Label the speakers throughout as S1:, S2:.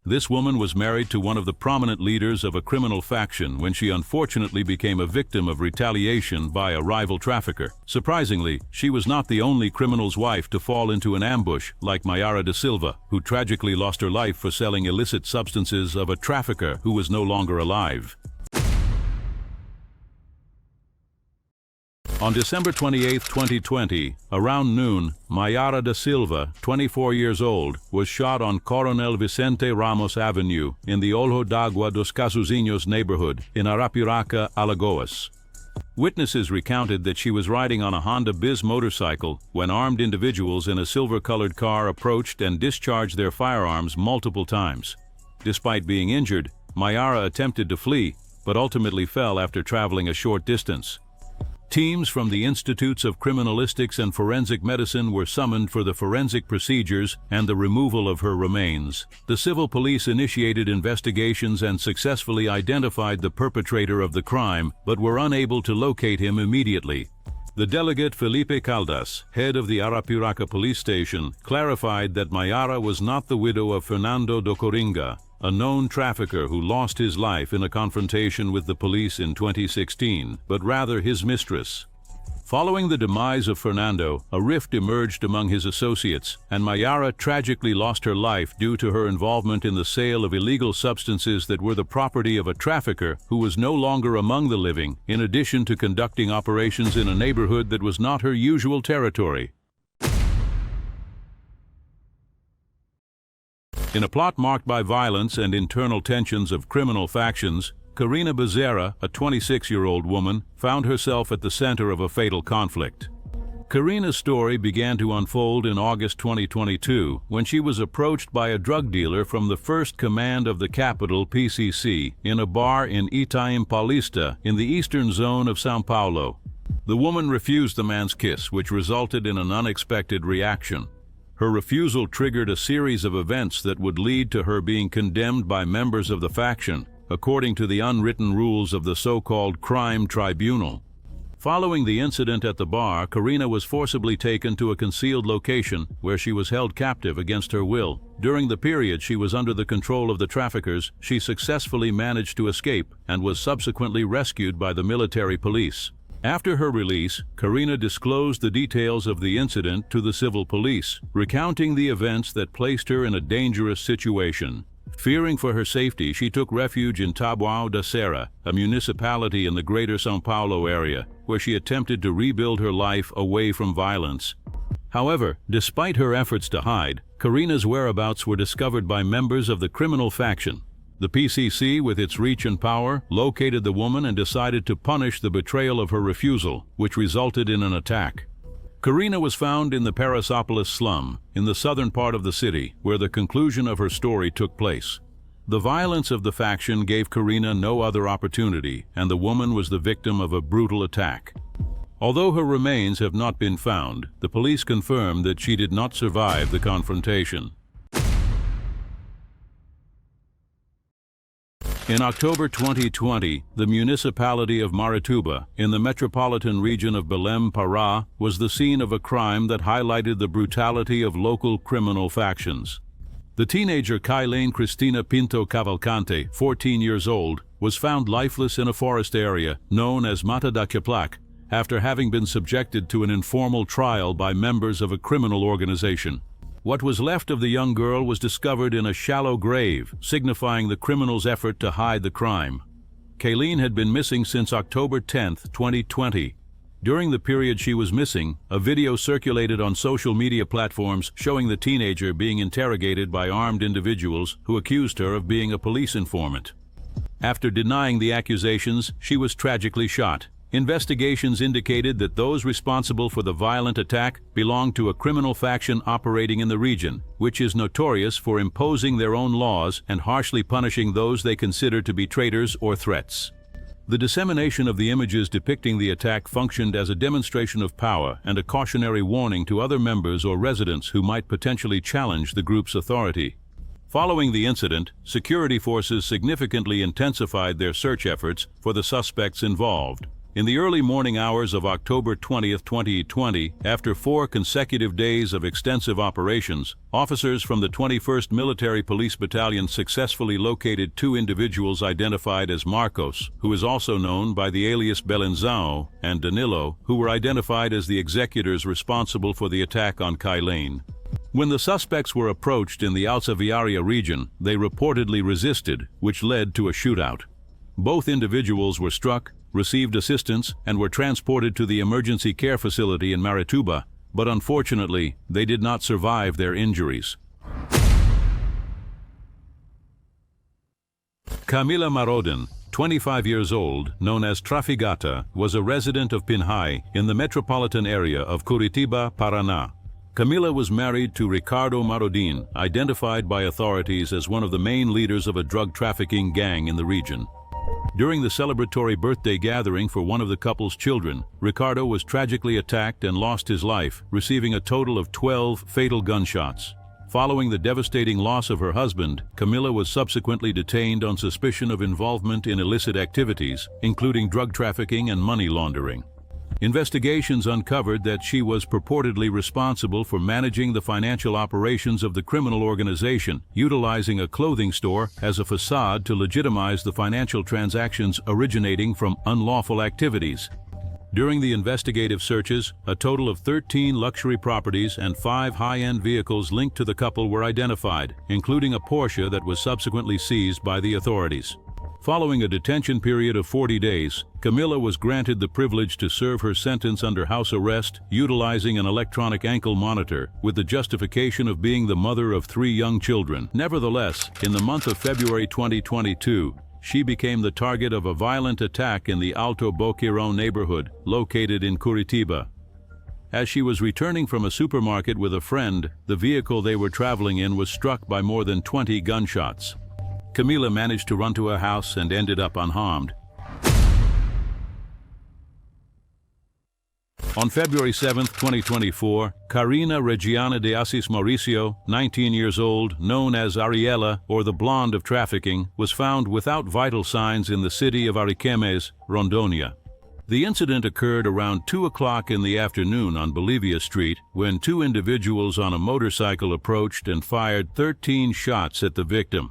S1: This woman was married to one of the prominent leaders of a criminal faction when she unfortunately became a victim of retaliation by a rival trafficker. Surprisingly, she was not the only criminal's wife to fall into an ambush like Mayara da Silva, who tragically lost her life for selling illicit substances of a trafficker who was no longer alive. On December 28, 2020, around noon, Mayara da Silva, 24 years old, was shot on Coronel Vicente Ramos Avenue in the Olho d'Água dos Casuzinhos neighborhood in Arapiraca, Alagoas. Witnesses recounted that she was riding on a Honda Biz motorcycle when armed individuals in a silver-colored car approached and discharged their firearms multiple times. Despite being injured, Mayara attempted to flee, but ultimately fell after traveling a short distance. Teams from the Institutes of Criminalistics and Forensic Medicine were summoned for the forensic procedures and the removal of her remains. The civil police initiated investigations and successfully identified the perpetrator of the crime, but were unable to locate him immediately. The delegate Felipe Caldas, head of the Arapiraca police station, clarified that Mayara was not the widow of Fernando do Coringa, a known trafficker who lost his life in a confrontation with the police in 2016, but rather his mistress. Following the demise of Fernando, a rift emerged among his associates, and Mayara tragically lost her life due to her involvement in the sale of illegal substances that were the property of a trafficker who was no longer among the living, in addition to conducting operations in a neighborhood that was not her usual territory. In a plot marked by violence and internal tensions of criminal factions, Karina Bizera, a 26-year-old woman, found herself at the center of a fatal conflict. Karina's story began to unfold in August 2022 when she was approached by a drug dealer from the 1st Command of the Capital PCC in a bar in Itaim Paulista in the eastern zone of São Paulo. The woman refused the man's kiss, which resulted in an unexpected reaction. Her refusal triggered a series of events that would lead to her being condemned by members of the faction, according to the unwritten rules of the so-called crime tribunal. Following the incident at the bar, Karina was forcibly taken to a concealed location where she was held captive against her will. During the period she was under the control of the traffickers, she successfully managed to escape and was subsequently rescued by the military police. After her release, Karina disclosed the details of the incident to the civil police, recounting the events that placed her in a dangerous situation. Fearing for her safety, she took refuge in Taboão da Serra, a municipality in the greater São Paulo area, where she attempted to rebuild her life away from violence. However, despite her efforts to hide, Karina's whereabouts were discovered by members of the criminal faction. The PCC, with its reach and power, located the woman and decided to punish the betrayal of her refusal, which resulted in an attack. Karina was found in the Parasopolis slum, in the southern part of the city, where the conclusion of her story took place. The violence of the faction gave Karina no other opportunity, and the woman was the victim of a brutal attack. Although her remains have not been found, the police confirmed that she did not survive the confrontation. In October 2020, the municipality of Marituba, in the metropolitan region of Belém, Pará, was the scene of a crime that highlighted the brutality of local criminal factions. The teenager Kylane Cristina Pinto Cavalcante, 14 years old, was found lifeless in a forest area known as Mata da Caplac after having been subjected to an informal trial by members of a criminal organization. What was left of the young girl was discovered in a shallow grave, signifying the criminal's effort to hide the crime. Kylane had been missing since October 10, 2020. During the period she was missing, a video circulated on social media platforms showing the teenager being interrogated by armed individuals who accused her of being a police informant. After denying the accusations, she was tragically shot. Investigations indicated that those responsible for the violent attack belonged to a criminal faction operating in the region, which is notorious for imposing their own laws and harshly punishing those they consider to be traitors or threats. The dissemination of the images depicting the attack functioned as a demonstration of power and a cautionary warning to other members or residents who might potentially challenge the group's authority. Following the incident, security forces significantly intensified their search efforts for the suspects involved. In the early morning hours of October 20, 2020, after 4 consecutive days of extensive operations, officers from the 21st Military Police Battalion successfully located 2 individuals identified as Marcos, who is also known by the alias Belenzao, and Danilo, who were identified as the executors responsible for the attack on Kylane. When the suspects were approached in the Alsaviaria region, they reportedly resisted, which led to a shootout. Both individuals were struck, received assistance, and were transported to the emergency care facility in Marituba, but unfortunately, they did not survive their injuries. Camila Marodin, 25 years old, known as Trafficata, was a resident of Pinhai in the metropolitan area of Curitiba, Paraná. Camila was married to Ricardo Marodin, identified by authorities as one of the main leaders of a drug trafficking gang in the region. During the celebratory birthday gathering for one of the couple's children, Ricardo was tragically attacked and lost his life, receiving a total of 12 fatal gunshots. Following the devastating loss of her husband, Camila was subsequently detained on suspicion of involvement in illicit activities, including drug trafficking and money laundering. Investigations uncovered that she was purportedly responsible for managing the financial operations of the criminal organization, utilizing a clothing store as a facade to legitimize the financial transactions originating from unlawful activities. During the investigative searches, a total of 13 luxury properties and 5 high-end vehicles linked to the couple were identified, including a Porsche that was subsequently seized by the authorities. Following a detention period of 40 days, Camila was granted the privilege to serve her sentence under house arrest, utilizing an electronic ankle monitor, with the justification of being the mother of 3 young children. Nevertheless, in the month of February 2022, she became the target of a violent attack in the Alto Boqueirão neighborhood, located in Curitiba. As she was returning from a supermarket with a friend, the vehicle they were traveling in was struck by more than 20 gunshots. Camila managed to run to her house and ended up unharmed. On February 7, 2024, Karina Regiana de Assis Mauricio, 19 years old, known as Ariela, or the Blonde of Trafficking, was found without vital signs in the city of Ariquemes, Rondônia. The incident occurred around 2 o'clock in the afternoon on Bolivia Street, when 2 individuals on a motorcycle approached and fired 13 shots at the victim.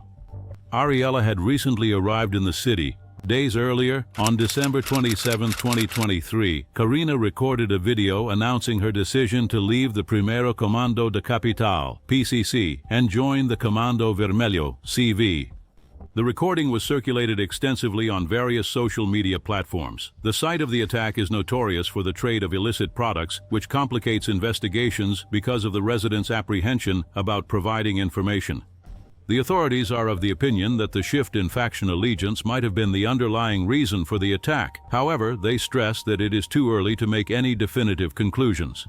S1: Ariela had recently arrived in the city. Days earlier, on December 27, 2023, Karina recorded a video announcing her decision to leave the Primeiro Comando da Capital, PCC, and join the Comando Vermelho, CV. The recording was circulated extensively on various social media platforms. The site of the attack is notorious for the trade of illicit products, which complicates investigations because of the residents' apprehension about providing information. The authorities are of the opinion that the shift in faction allegiance might have been the underlying reason for the attack. However, they stress that it is too early to make any definitive conclusions.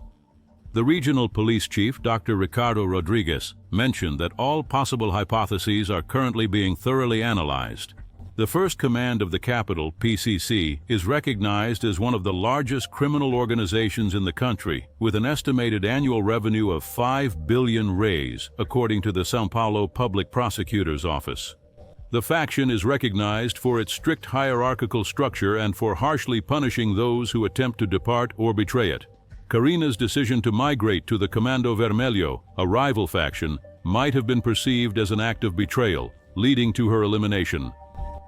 S1: The regional police chief, Dr. Ricardo Rodriguez, mentioned that all possible hypotheses are currently being thoroughly analyzed. The First Command of the Capital, PCC, is recognized as one of the largest criminal organizations in the country, with an estimated annual revenue of 5 billion reais, according to the São Paulo Public Prosecutor's Office. The faction is recognized for its strict hierarchical structure and for harshly punishing those who attempt to depart or betray it. Karina's decision to migrate to the Comando Vermelho, a rival faction, might have been perceived as an act of betrayal, leading to her elimination.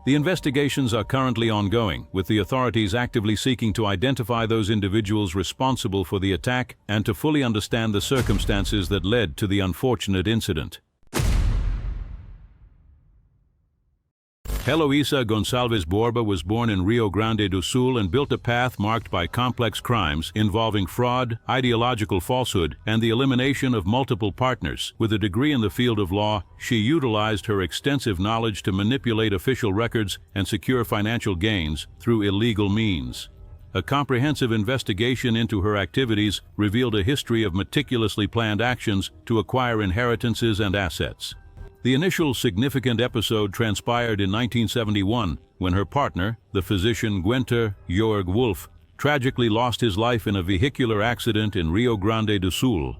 S1: The investigations are currently ongoing, with the authorities actively seeking to identify those individuals responsible for the attack and to fully understand the circumstances that led to the unfortunate incident. Eloisa Gonzalez Borba was born in Rio Grande do Sul and built a path marked by complex crimes involving fraud, ideological falsehood, and the elimination of multiple partners. With a degree in the field of law, she utilized her extensive knowledge to manipulate official records and secure financial gains through illegal means. A comprehensive investigation into her activities revealed a history of meticulously planned actions to acquire inheritances and assets. The initial significant episode transpired in 1971, when her partner, the physician Guenter Jörg Wolf, tragically lost his life in a vehicular accident in Rio Grande do Sul.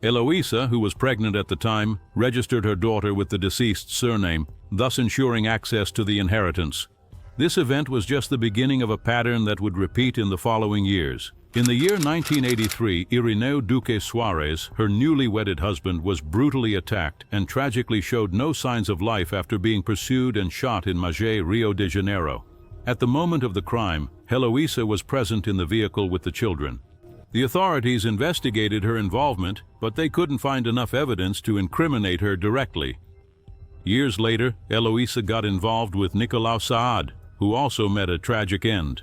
S1: Eloisa, who was pregnant at the time, registered her daughter with the deceased's surname, thus ensuring access to the inheritance. This event was just the beginning of a pattern that would repeat in the following years. In the year 1983, Irineu Duque Suarez, her newly wedded husband, was brutally attacked and tragically showed no signs of life after being pursued and shot in Magé, Rio de Janeiro. At the moment of the crime, Eloisa was present in the vehicle with the children. The authorities investigated her involvement, but they couldn't find enough evidence to incriminate her directly. Years later, Eloisa got involved with Nicolau Saad, who also met a tragic end.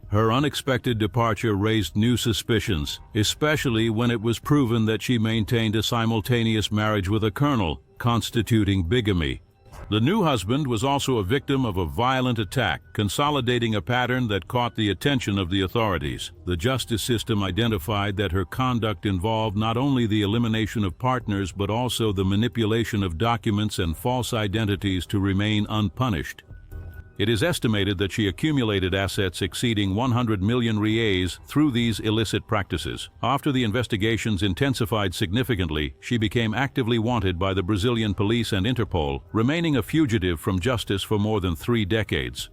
S1: Her unexpected departure raised new suspicions, especially when it was proven that she maintained a simultaneous marriage with a colonel, constituting bigamy. The new husband was also a victim of a violent attack, consolidating a pattern that caught the attention of the authorities. The justice system identified that her conduct involved not only the elimination of partners but also the manipulation of documents and false identities to remain unpunished. It is estimated that she accumulated assets exceeding 100 million reais through these illicit practices. After the investigations intensified significantly, she became actively wanted by the Brazilian police and Interpol, remaining a fugitive from justice for more than 3 decades.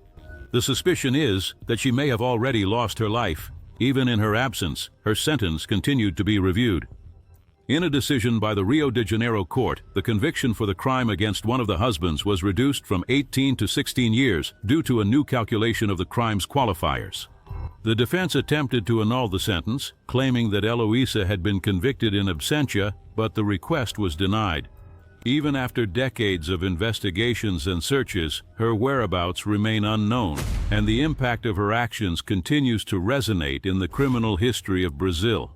S1: The suspicion is that she may have already lost her life. Even in her absence, her sentence continued to be reviewed. In a decision by the Rio de Janeiro court, the conviction for the crime against one of the husbands was reduced from 18 to 16 years due to a new calculation of the crime's qualifiers. The defense attempted to annul the sentence, claiming that Eloisa had been convicted in absentia, but the request was denied. Even after decades of investigations and searches, her whereabouts remain unknown, and the impact of her actions continues to resonate in the criminal history of Brazil.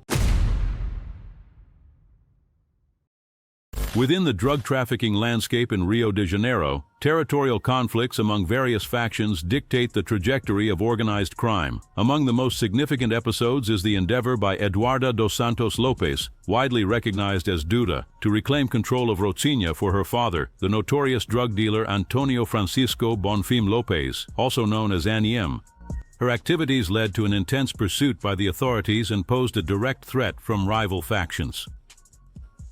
S1: Within the drug trafficking landscape in Rio de Janeiro, territorial conflicts among various factions dictate the trajectory of organized crime. Among the most significant episodes is the endeavor by Eduardo dos Santos Lopes, widely recognized as Duda, to reclaim control of Rocinha for her father, the notorious drug dealer Antonio Francisco Bonfim Lopes, also known as Aniem. Her activities led to an intense pursuit by the authorities and posed a direct threat from rival factions.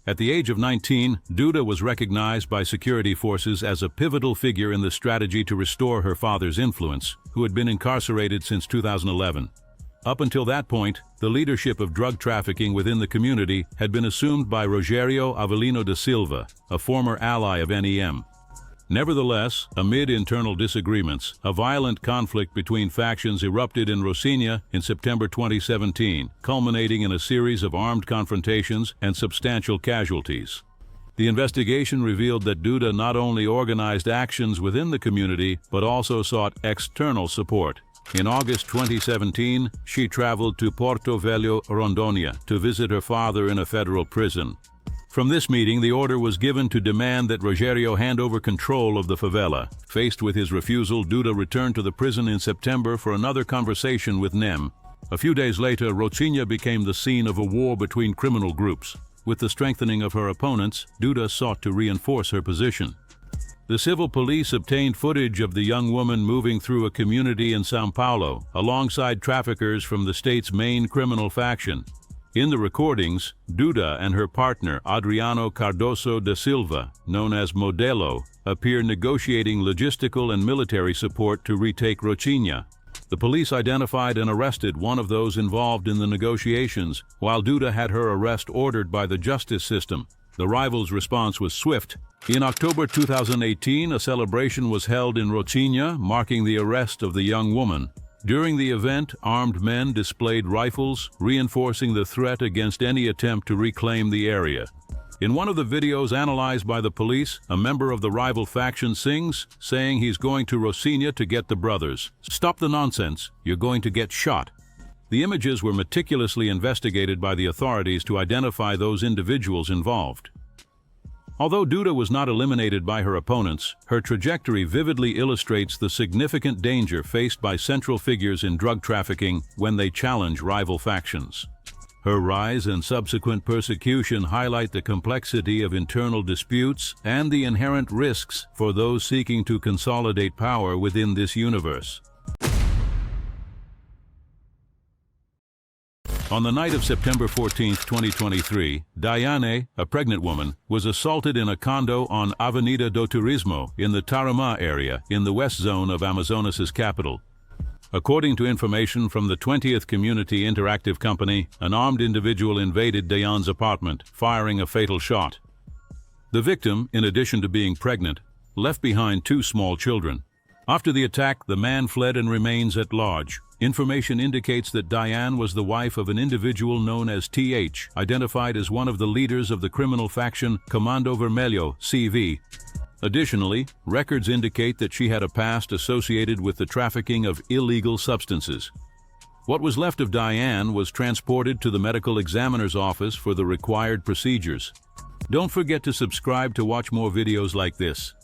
S1: At the age of 19, Duda was recognized by security forces as a pivotal figure in the strategy to restore her father's influence, who had been incarcerated since 2011. Up until that point, the leadership of drug trafficking within the community had been assumed by Rogério Avelino da Silva, a former ally of NEM. Nevertheless, amid internal disagreements, a violent conflict between factions erupted in Rocinha in September 2017, culminating in a series of armed confrontations and substantial casualties. The investigation revealed that Duda not only organized actions within the community, but also sought external support. In August 2017, she traveled to Porto Velho, Rondônia, to visit her father in a federal prison. From this meeting, the order was given to demand that Rogério hand over control of the favela. Faced with his refusal, Duda returned to the prison in September for another conversation with NEM. A few days later, Rocinha became the scene of a war between criminal groups. With the strengthening of her opponents, Duda sought to reinforce her position. The civil police obtained footage of the young woman moving through a community in São Paulo, alongside traffickers from the state's main criminal faction. In the recordings, Duda and her partner Adriano Cardoso da Silva, known as Modelo, appear negotiating logistical and military support to retake Rocinha. The police identified and arrested one of those involved in the negotiations, while Duda had her arrest ordered by the justice system. The rivals' response was swift. In October 2018, a celebration was held in Rocinha, marking the arrest of the young woman. During the event, armed men displayed rifles, reinforcing the threat against any attempt to reclaim the area. In one of the videos analyzed by the police, a member of the rival faction sings, saying he's going to Rocinha to get the brothers. "Stop the nonsense, you're going to get shot." The images were meticulously investigated by the authorities to identify those individuals involved. Although Duda was not eliminated by her opponents, her trajectory vividly illustrates the significant danger faced by central figures in drug trafficking when they challenge rival factions. Her rise and subsequent persecution highlight the complexity of internal disputes and the inherent risks for those seeking to consolidate power within this universe. On the night of September 14, 2023, Diane, a pregnant woman, was assaulted in a condo on Avenida do Turismo in the Tarumã area in the west zone of Amazonas' capital. According to information from the 20th Community Interactive Company, an armed individual invaded Diane's apartment, firing a fatal shot. The victim, in addition to being pregnant, left behind 2 small children. After the attack, the man fled and remains at large. Information indicates that Diane was the wife of an individual known as TH, identified as one of the leaders of the criminal faction Comando Vermelho, CV. Additionally, records indicate that she had a past associated with the trafficking of illegal substances. What was left of Diane was transported to the medical examiner's office for the required procedures. Don't forget to subscribe to watch more videos like this.